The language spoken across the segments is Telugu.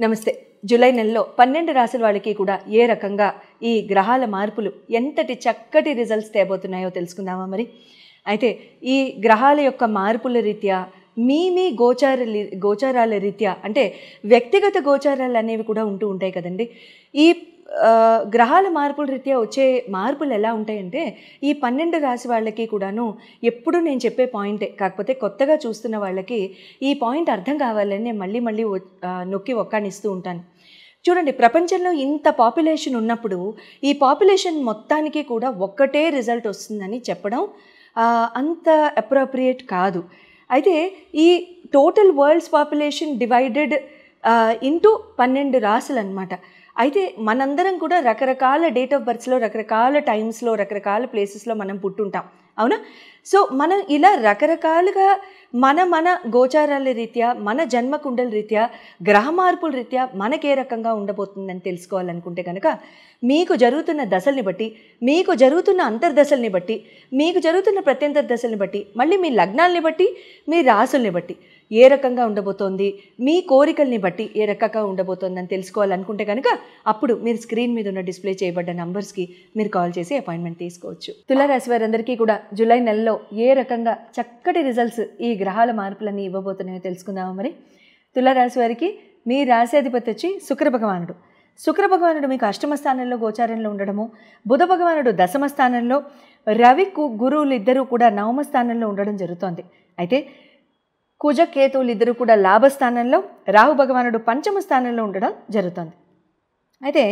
నమస్తే. జూలై నెలలో 12 రాశుల వాళ్ళకి కూడా ఏ రకంగా ఈ గ్రహాల మార్పులు ఎంతటి చక్కటి రిజల్ట్స్ తేబోతున్నాయో తెలుసుకుందామా మరి. అయితే ఈ గ్రహాల యొక్క మార్పుల రీత్యా మీ గోచారాల రీత్యా అంటే వ్యక్తిగత గోచారాలు అనేవి కూడా ఉంటూ ఉంటాయి కదండి. ఈ గ్రహాల మార్పుల రీత్యా వచ్చే మార్పులు ఎలా ఉంటాయంటే ఈ 12 రాశి వాళ్ళకి కూడాను ఎప్పుడు నేను చెప్పే పాయింటే, కాకపోతే కొత్తగా చూస్తున్న వాళ్ళకి ఈ పాయింట్ అర్థం కావాలని నేను మళ్ళీ నొక్కి ఒక్కానిస్తూ ఉంటాను. చూడండి, ప్రపంచంలో ఇంత పాపులేషన్ ఉన్నప్పుడు ఈ పాపులేషన్ మొత్తానికి కూడా ఒక్కటే రిజల్ట్ వస్తుందని చెప్పడం అంత అప్రోప్రియేట్ కాదు. అయితే ఈ total world's population divided into 12 రాశులు అన్నమాట. అయితే మనందరం కూడా రకరకాల డేట్ ఆఫ్ బర్త్స్లో, రకరకాల టైమ్స్లో, రకరకాల ప్లేసెస్లో మనం పుట్టుంటాం, అవునా? సో మనం ఇలా రకరకాలుగా మన గోచారాల రీత్యా, మన జన్మకుండల రీత్యా, గ్రహ మార్పుల రీత్యా మనకే రకంగా ఉండబోతుందని తెలుసుకోవాలనుకుంటే కనుక మీకు జరుగుతున్న దశల్ని బట్టి, మీకు జరుగుతున్న అంతర్దశల్ని బట్టి, మీకు జరుగుతున్న ప్రత్యంతర దశల్ని బట్టి, మళ్ళీ మీ లగ్నాల్ని బట్టి, మీ రాసుల్ని బట్టి ఏ రకంగా ఉండబోతోంది, మీ కోరికల్ని బట్టి ఏ రకంగా ఉండబోతోందని తెలుసుకోవాలనుకుంటే కనుక అప్పుడు మీరు స్క్రీన్ మీద ఉన్న డిస్ప్లే చేయబడ్డ నంబర్స్కి మీరు కాల్ చేసి అపాయింట్మెంట్ తీసుకోవచ్చు. తులారాశి వారందరికీ కూడా జూలై నెలలో ఏ రకంగా చక్కటి రిజల్ట్స్ ఈ గ్రహాల మార్పులన్నీ ఇవ్వబోతున్నాయో తెలుసుకుందామా మరి. తులారాశి వారికి మీ రాశి వచ్చి శుక్ర భగవానుడు. శుక్ర భగవానుడు మీకు అష్టమ స్థానంలో గోచారంలో ఉండడము, బుధ భగవానుడు దశమ స్థానంలో, రవి గురువులు ఇద్దరూ కూడా నవమ స్థానంలో ఉండడం జరుగుతోంది. అయితే కుజ కేతువులు ఇద్దరు కూడా లాభస్థానంలో, రాహు భగవానుడు పంచమ స్థానంలో ఉండడం జరుగుతుంది. అయితే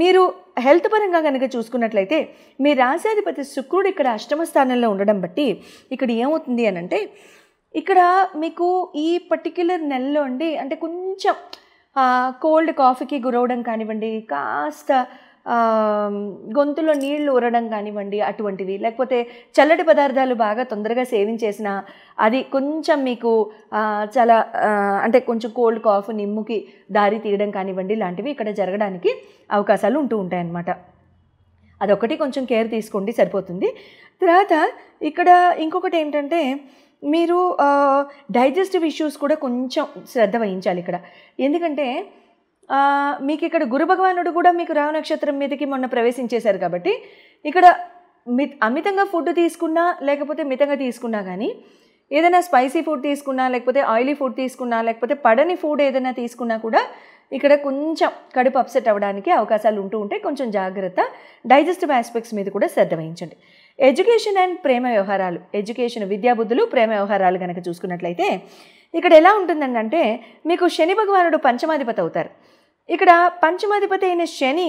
మీరు హెల్త్ పరంగా కనుక చూసుకున్నట్లయితే మీ రాశ్యాధిపతి శుక్రుడు ఇక్కడ అష్టమ స్థానంలో ఉండడం బట్టి ఇక్కడ ఏమవుతుంది అని అంటే, ఇక్కడ మీకు ఈ పర్టిక్యులర్ నెలలో అండి అంటే కొంచెం కోల్డ్ కాఫీకి గురవడం కానివ్వండి, కాస్త గొంతులో నీళ్లు ఊరడం కానివ్వండి అటువంటివి, లేకపోతే చల్లటి పదార్థాలు బాగా తొందరగా సేవించేసిన అది కొంచెం మీకు చాలా అంటే కొంచెం కోల్డ్ కాఫ్ నిమ్ముకి దారి తీయడం కానివ్వండి, లాంటివి ఇక్కడ జరగడానికి అవకాశాలు ఉంటూ ఉంటాయన్నమాట. అదొకటి కొంచెం కేర్ తీసుకోండి, సరిపోతుంది. తర్వాత ఇక్కడ ఇంకొకటి ఏంటంటే మీరు డైజెస్టివ్ ఇష్యూస్ కూడా కొంచెం శ్రద్ధ వహించాలి ఇక్కడ. ఎందుకంటే మీకు ఇక్కడ గురు భగవానుడు కూడా మీకు రాహు నక్షత్రం మీదకి మొన్న ప్రవేశించేశారు కాబట్టి ఇక్కడ అమితంగా ఫుడ్ తీసుకున్నా లేకపోతే మితంగా తీసుకున్నా కానీ, ఏదైనా స్పైసీ ఫుడ్ తీసుకున్నా లేకపోతే ఆయిలీ ఫుడ్ తీసుకున్నా లేకపోతే పడని ఫుడ్ ఏదైనా తీసుకున్నా కూడా ఇక్కడ కొంచెం కడుపు అప్సెట్ అవ్వడానికి అవకాశాలు ఉంటూ ఉంటాయి. కొంచెం జాగ్రత్త. డైజెస్టివ్ ఆస్పెక్ట్స్ మీద కూడా శ్రద్ధ వహించండి. ఎడ్యుకేషన్ అండ్ ప్రేమ వ్యవహారాలు, ఎడ్యుకేషన్ విద్యాబుద్ధులు, ప్రేమ వ్యవహారాలు కనుక చూసుకున్నట్లయితే ఇక్కడ ఎలా ఉంటుందంటే మీకు శని భగవానుడు పంచమాధిపతి అవుతారు. ఇక్కడ పంచమాధిపతి అయిన శని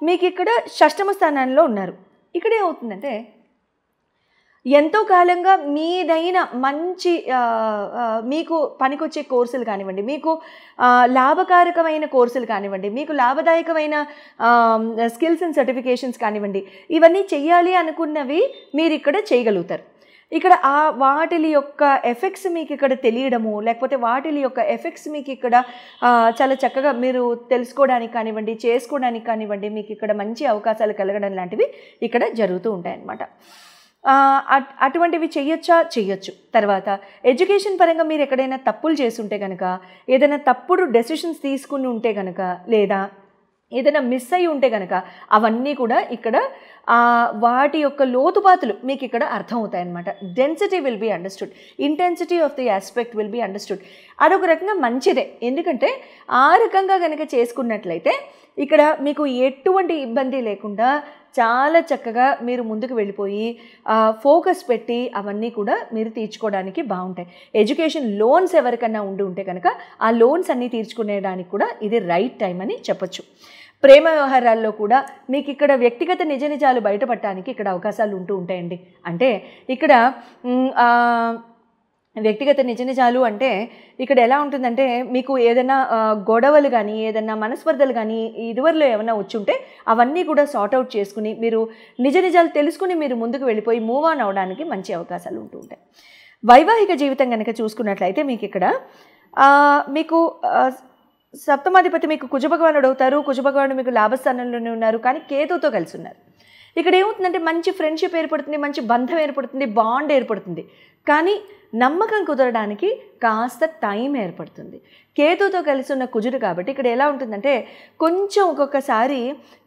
మీకు ఇక్కడ షష్టమ స్థానంలో ఉన్నారు. ఇక్కడ ఏమవుతుందంటే ఎంతో కాలంగా మీదైన మంచి మీకు పనికొచ్చే కోర్సులు కానివ్వండి, మీకు లాభకారకమైన కోర్సులు కానివ్వండి, మీకు లాభదాయకమైన స్కిల్స్ అండ్ సర్టిఫికేషన్స్ కానివ్వండి, ఇవన్నీ చెయ్యాలి అనుకున్నవి మీరు ఇక్కడ చేయగలుగుతారు. ఇక్కడ వాటి యొక్క ఎఫెక్ట్స్ మీకు ఇక్కడ తెలియడము, లేకపోతే వాటి యొక్క ఎఫెక్ట్స్ మీకు ఇక్కడ చాలా చక్కగా మీరు తెలుసుకోవడానికి కానివ్వండి, చేసుకోవడానికి కానివ్వండి, మీకు ఇక్కడ మంచి అవకాశాలు కలగడం లాంటివి ఇక్కడ జరుగుతూ ఉంటాయన్నమాట. అటువంటివి చెయ్యొచ్చు. తర్వాత ఎడ్యుకేషన్ పరంగా మీరు ఎక్కడైనా తప్పులు చేస్తుంటే కనుక, ఏదైనా తప్పుడు డెసిషన్స్ తీసుకుని ఉంటే కనుక, లేదా ఏదైనా మిస్ అయ్యి ఉంటే కనుక అవన్నీ కూడా ఇక్కడ వాటి యొక్క లోతుపాతులు మీకు ఇక్కడ అర్థమవుతాయన్నమాట. Density will be understood, intensity of the aspect will be understood. అదొక రకంగా మంచిదే. ఎందుకంటే ఆ రకంగా కనుక చేసుకున్నట్లయితే ఇక్కడ మీకు ఎటువంటి ఇబ్బంది లేకుండా చాలా చక్కగా మీరు ముందుకు వెళ్ళిపోయి ఫోకస్ పెట్టి అవన్నీ కూడా మీరు తీర్చుకోవడానికి బాగుంటాయి. ఎడ్యుకేషన్ లోన్స్ ఎవరికన్నా ఉంటే కనుక ఆ లోన్స్ అన్నీ తీర్చుకునేడానికి కూడా ఇది రైట్ టైం అని చెప్పొచ్చు. ప్రేమ వ్యవహారాల్లో కూడా మీకు ఇక్కడ వ్యక్తిగత నిజాలు బయటపడటానికి ఇక్కడ అవకాశాలు ఉంటూ ఉంటాయండి. అంటే ఇక్కడ వ్యక్తిగత నిజాలు అంటే ఇక్కడ ఎలా ఉంటుందంటే మీకు ఏదైనా గొడవలు కానీ, ఏదైనా మనస్పర్ధలు కానీ ఇదివరలో ఏమైనా వచ్చుంటే అవన్నీ కూడా సార్ట్అవుట్ చేసుకుని మీరు నిజాలు తెలుసుకుని మీరు ముందుకు వెళ్ళిపోయి మూవ్ ఆన్ అవడానికి మంచి అవకాశాలు ఉంటూ ఉంటాయి. వైవాహిక జీవితం కనుక చూసుకున్నట్లయితే మీకు ఇక్కడ మీకు సప్తమాధిపతి మీకు కుజభగవానుడు అవుతారు. కుజభగవానుడు మీకు లాభస్థానంలోనే ఉన్నారు, కానీ కేతుతో కలిసి ఉన్నారు. ఇక్కడ ఏమవుతుందంటే మంచి ఫ్రెండ్షిప్ ఏర్పడుతుంది, మంచి బంధం ఏర్పడుతుంది, బాండ్ ఏర్పడుతుంది. కానీ నమ్మకం కుదరడానికి కాస్త టైం ఏర్పడుతుంది. కేతుతో కలిసి ఉన్న కుజుడు కాబట్టి ఇక్కడ ఎలా ఉంటుందంటే కొంచెం ఒక్కొక్కసారి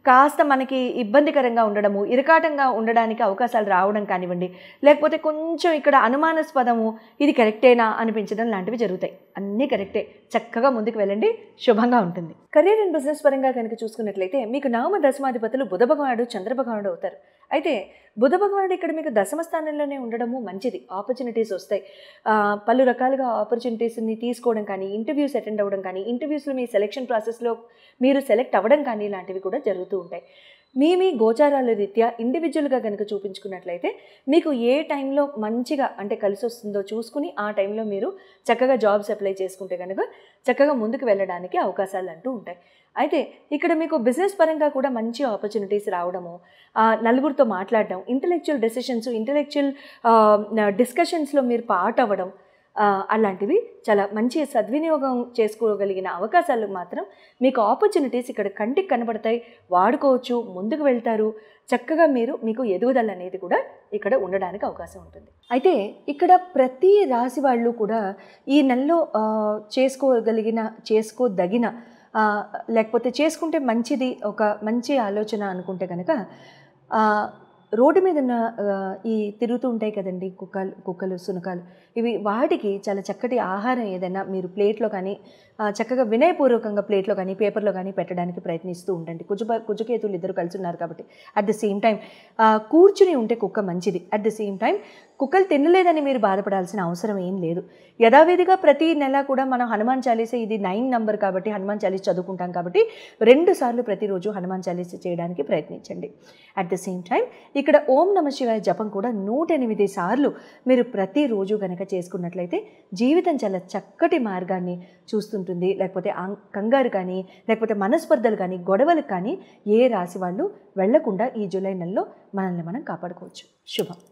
కాస్త మనకి ఇబ్బందికరంగా ఉండడము, ఇరకాటంగా ఉండడానికి అవకాశాలు రావడం కానివ్వండి, లేకపోతే కొంచెం ఇక్కడ అనుమానాస్పదము, ఇది కరెక్టేనా అనిపించడం లాంటివి జరుగుతాయి. అన్నీ కరెక్టే, చక్కగా ముందుకు వెళ్ళండి, శుభంగా ఉంటుంది. కెరీర్ అండ్ బిజినెస్ పరంగా కనుక చూసుకున్నట్లయితే మీకు నవమ దశమాధిపతులు బుధ భగవానుడు, చంద్ర భగవానుడు అవుతారు. అయితే బుధ భగవానుడు ఇక్కడ మీకు దశమ స్థానంలోనే ఉండడము మంచిది. ఆపర్చునిటీస్ వస్తాయి. పలు రకాలుగా ఆపర్చునిటీస్ని తీసుకోవడం కానీ, ఇంటర్వ్యూస్ అటెండ్ అవ్వడం కానీ, ఇంటర్వ్యూస్లో మీ సెలెక్షన్ ప్రాసెస్లో మీరు సెలెక్ట్ అవ్వడం కానీ ఇలాంటివి కూడా జరుగుతూ ఉంటాయి. మీ గోచారాల రీత్యా ఇండివిజువల్గా కనుక చూపించుకున్నట్లయితే మీకు ఏ టైంలో మంచిగా అంటే కలిసి వస్తుందో చూసుకుని ఆ టైంలో మీరు చక్కగా జాబ్స్ అప్లై చేసుకుంటే కనుక చక్కగా ముందుకు వెళ్ళడానికి అవకాశాలు అంటూ ఉంటాయి. అయితే ఇక్కడ మీకు బిజినెస్ పరంగా కూడా మంచి ఆపర్చునిటీస్ రావడము, నలుగురితో మాట్లాడడం, ఇంటలెక్చువల్ డెసిషన్స్, ఇంటలెక్చువల్ డిస్కషన్స్లో మీరు పార్ట్ అవ్వడం, అలాంటివి చాలా మంచి సద్వినియోగం చేసుకోగలిగిన అవకాశాలు మాత్రం మీకు ఆపర్చునిటీస్ ఇక్కడ కంటికి కనబడతాయి, వాడుకోవచ్చు, ముందుకు వెళ్తారు, చక్కగా మీకు ఎదుగుదల అనేది కూడా ఇక్కడ ఉండడానికి అవకాశం ఉంటుంది. అయితే ఇక్కడ ప్రతి రాశి వాళ్ళు కూడా ఈ నెలలో చేసుకోదగిన లేకపోతే చేసుకుంటే మంచిది, ఒక మంచి ఆలోచన అనుకుంటే కనుక రోడ్డు మీద ఉన్న ఈ తిరుగుతూ ఉంటాయి కదండి కుక్కలు, శునకాలు, వాటికి చాలా చక్కటి ఆహారం ఏదైనా మీరు ప్లేట్లో కానీ చక్కగా వినయపూర్వకంగా ప్లేట్లో కానీ పేపర్లో కానీ పెట్టడానికి ప్రయత్నిస్తూ ఉండండి. కుజకేతులు ఇద్దరు కలిసి ఉన్నారు కాబట్టి అట్ ద సేమ్ టైం కూర్చుని ఉంటే కుక్క మంచిది. అట్ ద సేమ్ టైం కుక్కలు తినలేదని మీరు బాధపడాల్సిన అవసరం ఏం లేదు. యథావిధిగా ప్రతి నెల కూడా మనం హనుమాన్ చాలీసా, ఇది 9 నంబర్ కాబట్టి హనుమాన్ చాలీసా చదువుకుంటాం కాబట్టి 2 సార్లు ప్రతిరోజు హనుమాన్ చాలీసా చేయడానికి ప్రయత్నించండి. అట్ ద సేమ్ టైం ఇక్కడ ఓం నమ శివాయ జపం కూడా 108 సార్లు మీరు ప్రతిరోజు కనుక చేసుకున్నట్లయితే జీవితం చాలా చక్కటి మార్గాన్ని చూస్తుంటుంది. లేకపోతే కంగారు కానీ, లేకపోతే మనస్పర్ధలు కానీ, గొడవలు కానీ ఏ రాశి వాళ్ళు వెళ్లకుండా ఈ జూలై నెలలో మనల్ని మనం కాపాడుకోవచ్చు. శుభం.